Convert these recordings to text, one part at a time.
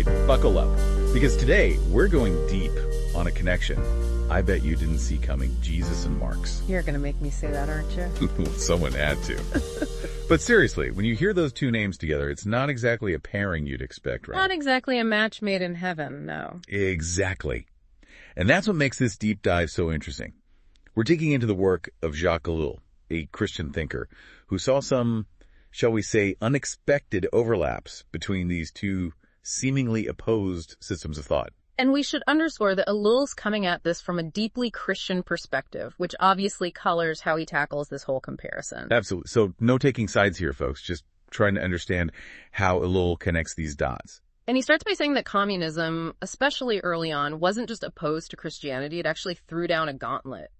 right, buckle up, because today we're going deep on a connection I bet you didn't see coming, Jesus and Marx. You're going to make me say that, aren't you? Someone had to. But seriously, when you hear those two names together, it's not exactly a pairing you'd expect, right? Not exactly a match made in heaven, no. Exactly. And that's what makes this deep dive so interesting. We're digging into the work of Jacques Ellul, a Christian thinker, who saw some, shall we say, unexpected overlaps between these two seemingly opposed systems of thought. And we should underscore that Ellul's coming at this from a deeply Christian perspective, which obviously colors how he tackles this whole comparison. Absolutely. So no taking sides here, folks. Just trying to understand how Ellul connects these dots. And he starts by saying that communism, especially early on, wasn't just opposed to Christianity. It actually threw down a gauntlet,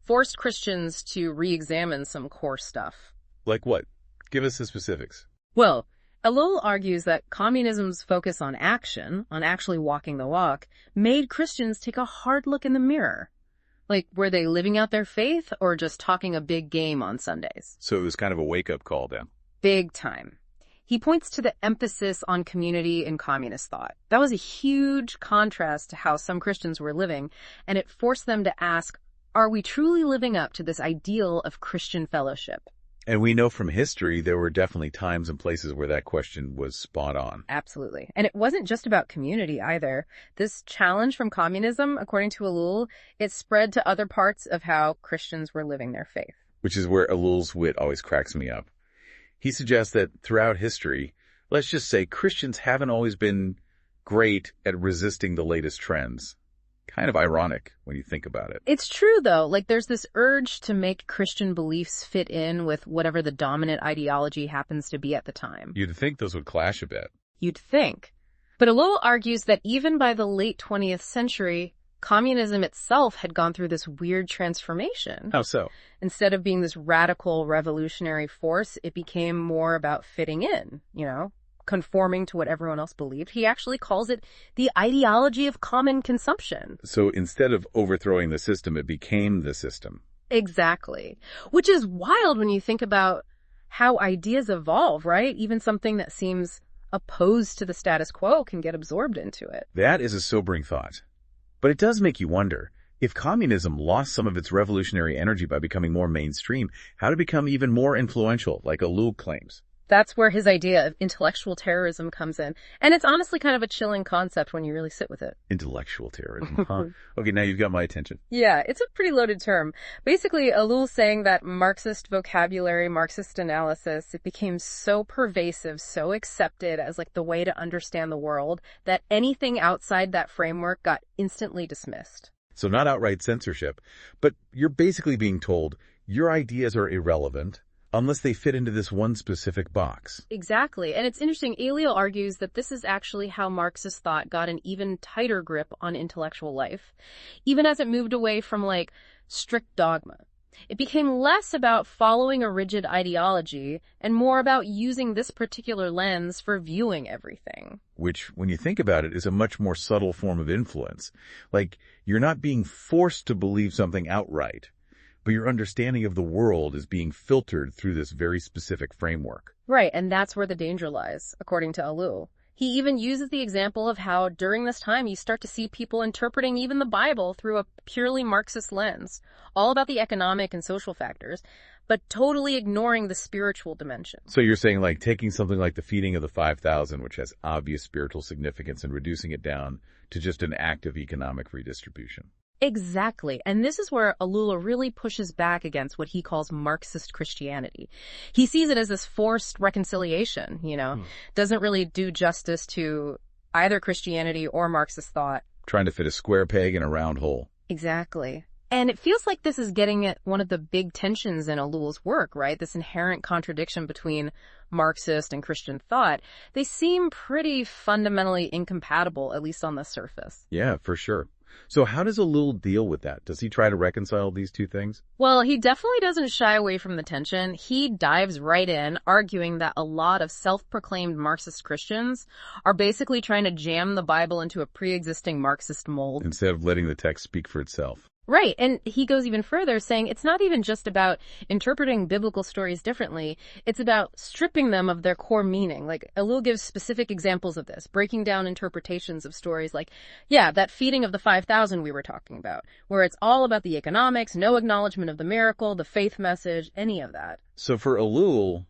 forced Christians to re-examine some core stuff. Like what? Give us the specifics. Well, Ellul argues that communism's focus on action, on actually walking the walk, made Christians take a hard look in the mirror. Like, were they living out their faith or just talking a big game on Sundays? So it was kind of a wake-up call then. Big time. He points to the emphasis on community in communist thought. That was a huge contrast to how some Christians were living, and it forced them to ask, are we truly living up to this ideal of Christian fellowship? And we know from history there were definitely times and places where that question was spot on. Absolutely. And it wasn't just about community either. This challenge from communism, according to Ellul, it spread to other parts of how Christians were living their faith. Which is where Ellul's wit always cracks me up. He suggests that throughout history, let's just say Christians haven't always been great at resisting the latest trends. Kind of ironic when you think about it. It's true, though. Like, there's this urge to make Christian beliefs fit in with whatever the dominant ideology happens to be at the time. You'd think those would clash a bit. You'd think. But Ellul argues that even by the late 20th century, communism itself had gone through this weird transformation. How so? Instead of being this radical revolutionary force, it became more about fitting in, conforming to what everyone else believed. He actually calls it the ideology of common consumption. So instead of overthrowing the system, it became the system. Exactly. Which is wild when you think about how ideas evolve, right? Even something that seems opposed to the status quo can get absorbed into it. That is a sobering thought. But it does make you wonder, if communism lost some of its revolutionary energy by becoming more mainstream, how to become even more influential, like Ellul claims? That's where his idea of intellectual terrorism comes in. And it's honestly kind of a chilling concept when you really sit with it. Intellectual terrorism, huh? Okay, now you've got my attention. Yeah, it's a pretty loaded term. Basically, Ellul's saying that Marxist vocabulary, Marxist analysis, it became so pervasive, so accepted as like the way to understand the world, that anything outside that framework got instantly dismissed. So not outright censorship, but you're basically being told your ideas are irrelevant unless they fit into this one specific box. Exactly. And it's interesting, Ellul argues that this is actually how Marxist thought got an even tighter grip on intellectual life, even as it moved away from, strict dogma. It became less about following a rigid ideology and more about using this particular lens for viewing everything. Which, when you think about it, is a much more subtle form of influence. Like, you're not being forced to believe something outright, but your understanding of the world is being filtered through this very specific framework. Right, and that's where the danger lies, according to Ellul. He even uses the example of how during this time you start to see people interpreting even the Bible through a purely Marxist lens, all about the economic and social factors, but totally ignoring the spiritual dimension. So you're saying taking something like the feeding of the 5,000, which has obvious spiritual significance, and reducing it down to just an act of economic redistribution. Exactly. And this is where Ellul really pushes back against what he calls Marxist Christianity. He sees it as this forced reconciliation, doesn't really do justice to either Christianity or Marxist thought. Trying to fit a square peg in a round hole. Exactly. And it feels like this is getting at one of the big tensions in Ellul's work, right? This inherent contradiction between Marxist and Christian thought. They seem pretty fundamentally incompatible, at least on the surface. Yeah, for sure. So how does Ellul deal with that? Does he try to reconcile these two things? Well, he definitely doesn't shy away from the tension. He dives right in, arguing that a lot of self-proclaimed Marxist Christians are basically trying to jam the Bible into a pre-existing Marxist mold. Instead of letting the text speak for itself. Right, and he goes even further, saying it's not even just about interpreting biblical stories differently, it's about stripping them of their core meaning. Like, Ellul gives specific examples of this, breaking down interpretations of stories like, yeah, that feeding of the 5,000 we were talking about, where it's all about the economics, no acknowledgement of the miracle, the faith message, any of that. So for Ellul,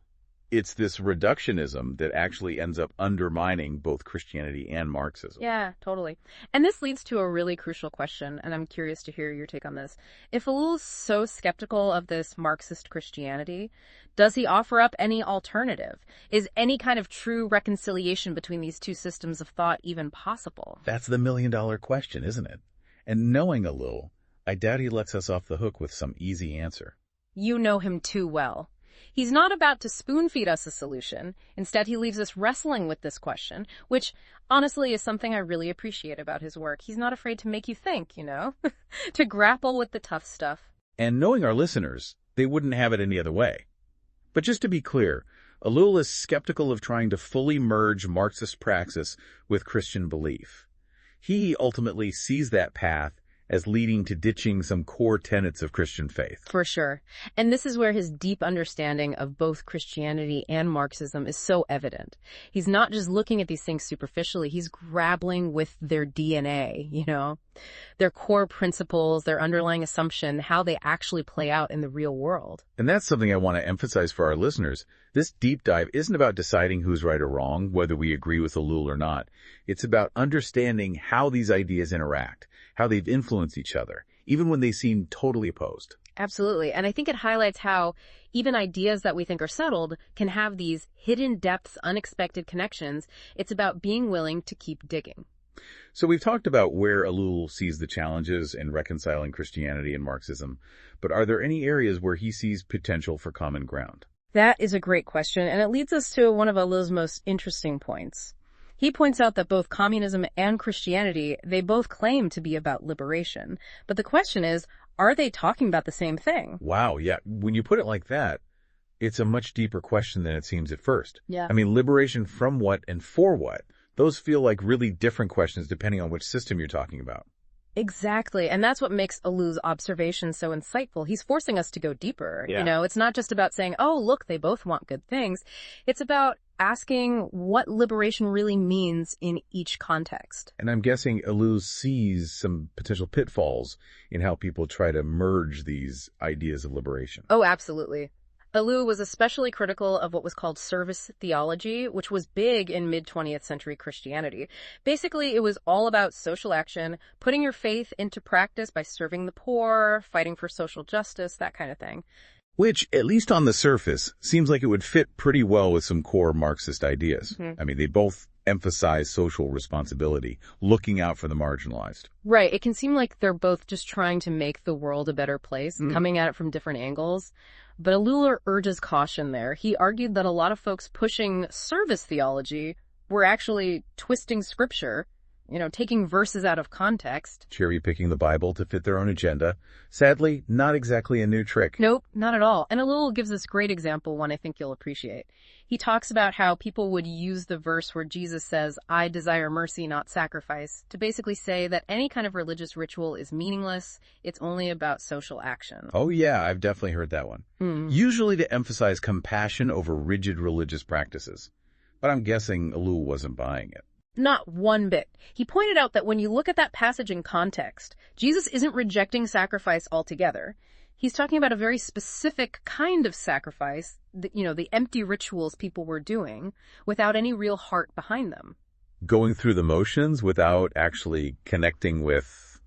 it's this reductionism that actually ends up undermining both Christianity and Marxism. Yeah, totally. And this leads to a really crucial question, and I'm curious to hear your take on this. If Ellul's so skeptical of this Marxist Christianity, does he offer up any alternative? Is any kind of true reconciliation between these two systems of thought even possible? That's the million-dollar question, isn't it? And knowing Ellul, I doubt he lets us off the hook with some easy answer. You know him too well. He's not about to spoon-feed us a solution. Instead, he leaves us wrestling with this question, which, honestly, is something I really appreciate about his work. He's not afraid to make you think, to grapple with the tough stuff. And knowing our listeners, they wouldn't have it any other way. But just to be clear, Ellul is skeptical of trying to fully merge Marxist praxis with Christian belief. He ultimately sees that path as leading to ditching some core tenets of Christian faith. For sure. And this is where his deep understanding of both Christianity and Marxism is so evident. He's not just looking at these things superficially, he's grappling with their DNA, their core principles, their underlying assumption, how they actually play out in the real world. And that's something I want to emphasize for our listeners. This deep dive isn't about deciding who's right or wrong, whether we agree with Ellul or not. It's about understanding how these ideas interact, how they've influenced each other, even when they seem totally opposed. Absolutely. And I think it highlights how even ideas that we think are settled can have these hidden depths, unexpected connections. It's about being willing to keep digging. So we've talked about where Ellul sees the challenges in reconciling Christianity and Marxism, but are there any areas where he sees potential for common ground? That is a great question, and it leads us to one of Ellul's most interesting points. He points out that both communism and Christianity, they both claim to be about liberation. But the question is, are they talking about the same thing? Wow, yeah. When you put it like that, it's a much deeper question than it seems at first. Yeah. I mean, liberation from what and for what? Those feel like really different questions depending on which system you're talking about. Exactly. And that's what makes Ellul's observation so insightful. He's forcing us to go deeper. Yeah. It's not just about saying, oh, look, they both want good things. It's about asking what liberation really means in each context. And I'm guessing Ellul sees some potential pitfalls in how people try to merge these ideas of liberation. Oh, absolutely. Ellul was especially critical of what was called service theology, which was big in mid-20th century Christianity. Basically, it was all about social action, putting your faith into practice by serving the poor, fighting for social justice, that kind of thing. Which, at least on the surface, seems like it would fit pretty well with some core Marxist ideas. Mm-hmm. I mean, they both emphasize social responsibility, looking out for the marginalized. Right. It can seem like they're both just trying to make the world a better place, coming at it from different angles. But Ellul urges caution there. He argued that a lot of folks pushing service theology were actually twisting scripture, taking verses out of context. Cherry-picking the Bible to fit their own agenda. Sadly, not exactly a new trick. Nope, not at all. And Ellul gives this great example, one I think you'll appreciate. He talks about how people would use the verse where Jesus says, I desire mercy, not sacrifice, to basically say that any kind of religious ritual is meaningless. It's only about social action. Oh yeah, I've definitely heard that one. Usually to emphasize compassion over rigid religious practices. But I'm guessing Ellul wasn't buying it. Not one bit. He pointed out that when you look at that passage in context, Jesus isn't rejecting sacrifice altogether. He's talking about a very specific kind of sacrifice, the empty rituals people were doing without any real heart behind them. Going through the motions without actually connecting with,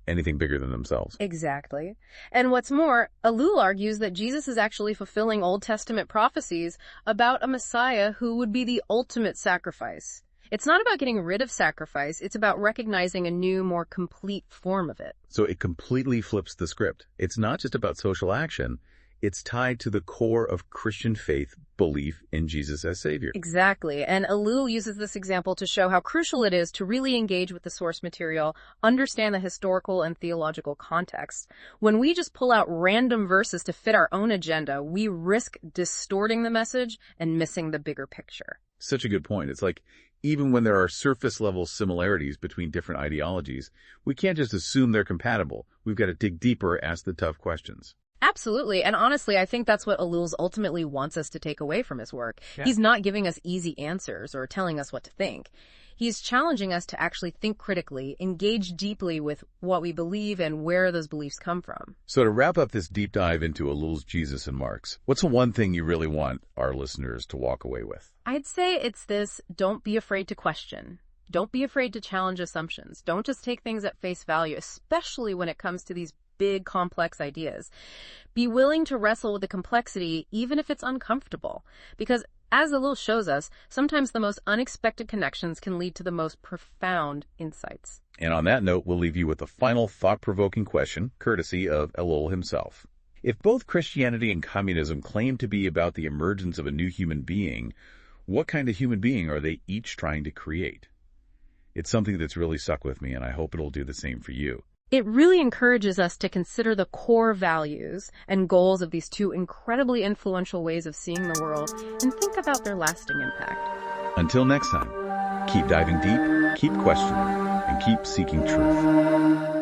anything bigger than themselves. Exactly. And what's more, Ellul argues that Jesus is actually fulfilling Old Testament prophecies about a Messiah who would be the ultimate sacrifice. It's not about getting rid of sacrifice. It's about recognizing a new, more complete form of it. So it completely flips the script. It's not just about social action. It's tied to the core of Christian faith, belief in Jesus as Savior. Exactly. And Ellul uses this example to show how crucial it is to really engage with the source material, understand the historical and theological context. When we just pull out random verses to fit our own agenda, we risk distorting the message and missing the bigger picture. Such a good point. It's like even when there are surface-level similarities between different ideologies, we can't just assume they're compatible. We've got to dig deeper, ask the tough questions. Absolutely. And honestly, I think that's what Ellul ultimately wants us to take away from his work. Yeah. He's not giving us easy answers or telling us what to think. He's challenging us to actually think critically, engage deeply with what we believe and where those beliefs come from. So to wrap up this deep dive into Ellul's Jesus and Marx, what's the one thing you really want our listeners to walk away with? I'd say it's this: don't be afraid to question. Don't be afraid to challenge assumptions. Don't just take things at face value, especially when it comes to these big, complex ideas. Be willing to wrestle with the complexity, even if it's uncomfortable. Because as Ellul shows us, sometimes the most unexpected connections can lead to the most profound insights. And on that note, we'll leave you with a final thought-provoking question, courtesy of Ellul himself. If both Christianity and communism claim to be about the emergence of a new human being, what kind of human being are they each trying to create? It's something that's really stuck with me, and I hope it'll do the same for you. It really encourages us to consider the core values and goals of these two incredibly influential ways of seeing the world and think about their lasting impact. Until next time, keep diving deep, keep questioning, and keep seeking truth.